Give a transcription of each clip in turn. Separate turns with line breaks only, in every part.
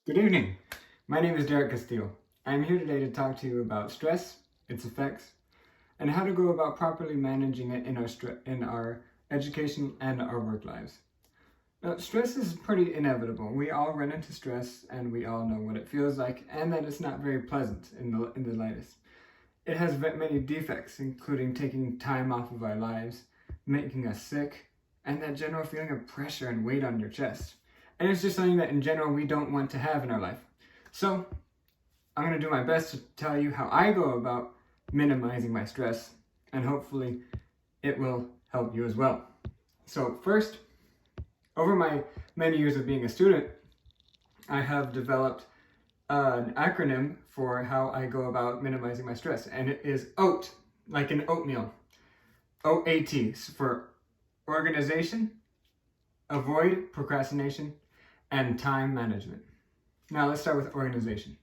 Good evening. My name is Derek Castillo. I am here today to talk to you about stress, its effects, and how to go about properly managing it in our education and our work lives. Now, stress is pretty inevitable. We all run into stress, and we all know what it feels like, and that it's not very pleasant in the lightest. It has many defects, including taking time off of our lives, making us sick, and that general feeling of pressure and weight on your chest. And it's just something that in general we don't want to have in our life. So I'm going to do my best to tell you how I go about minimizing my stress, and hopefully it will help you as well. So first, over my many years of being a student, I have developed an acronym for how I go about minimizing my stress, and it is OAT, like an oatmeal. OAT for organization, avoid procrastination, and time management. Now let's start with organization.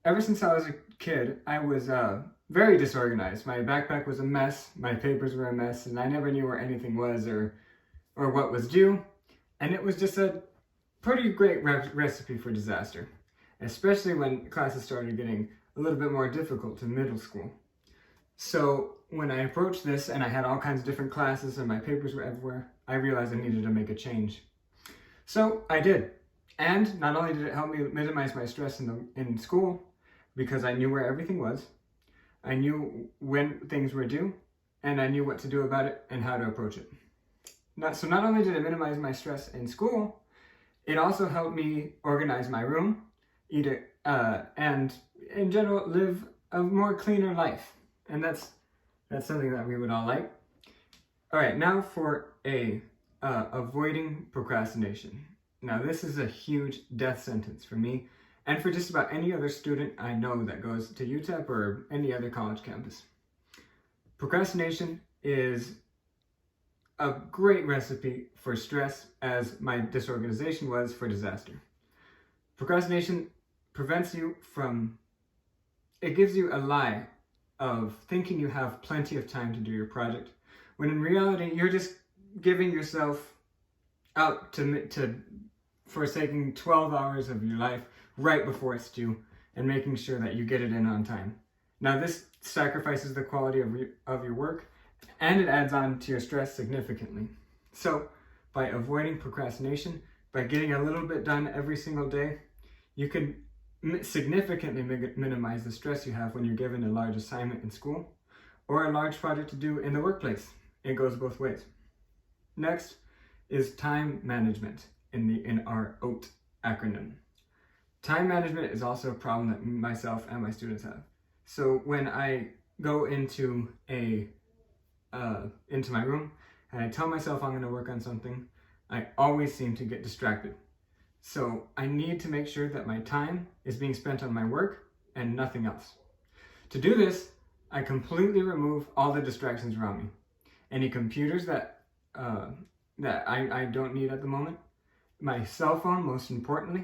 Ever since I was a kid, I was very disorganized. My backpack was a mess, my papers were a mess, and I never knew where anything was or what was due. And it was just a pretty great recipe for disaster, especially when classes started getting a little bit more difficult in middle school. So when I approached this and I had all kinds of different classes and my papers were everywhere, I realized I needed to make a change. So I did. And not only did it help me minimize my stress in school, because I knew where everything was, I knew when things were due, and I knew what to do about it and how to approach it. So not only did it minimize my stress in school, it also helped me organize my room, and in general live a more cleaner life. And that's something that we would all like. All right, now for avoiding procrastination. Now this is a huge death sentence for me and for just about any other student I know that goes to UTEP or any other college campus. Procrastination is a great recipe for stress, as my disorganization was for disaster. Procrastination prevents you from, it gives you a lie of thinking you have plenty of time to do your project, when in reality you're just giving yourself out to forsaking 12 hours of your life right before it's due and making sure that you get it in on time. Now this sacrifices the quality of your work, and it adds on to your stress significantly. So by avoiding procrastination, by getting a little bit done every single day, you can significantly minimize the stress you have when you're given a large assignment in school or a large project to do in the workplace. It goes both ways. Next is time management in our OAT acronym. Time management is also a problem that myself and my students have. So when I go into my room and I tell myself I'm going to work on something, I always seem to get distracted. So I need to make sure that my time is being spent on my work and nothing else. To do this, I completely remove all the distractions around me. Any computers that I don't need at the moment, my cell phone most importantly,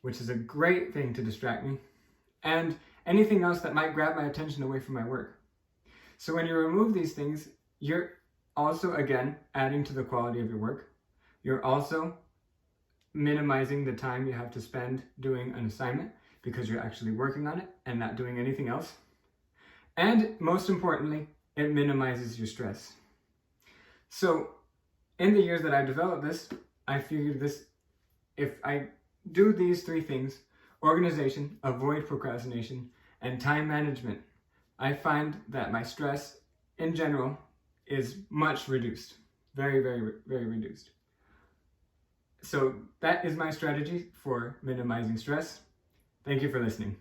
which is a great thing to distract me, and anything else that might grab my attention away from my work. So when you remove these things, you're also, again, adding to the quality of your work. You're also minimizing the time you have to spend doing an assignment because you're actually working on it and not doing anything else. And most importantly, it minimizes your stress. So in the years that I developed this, I figured if I do these three things, organization, avoid procrastination, and time management, I find that my stress in general is much reduced. Very, very, very reduced. So that is my strategy for minimizing stress. Thank you for listening.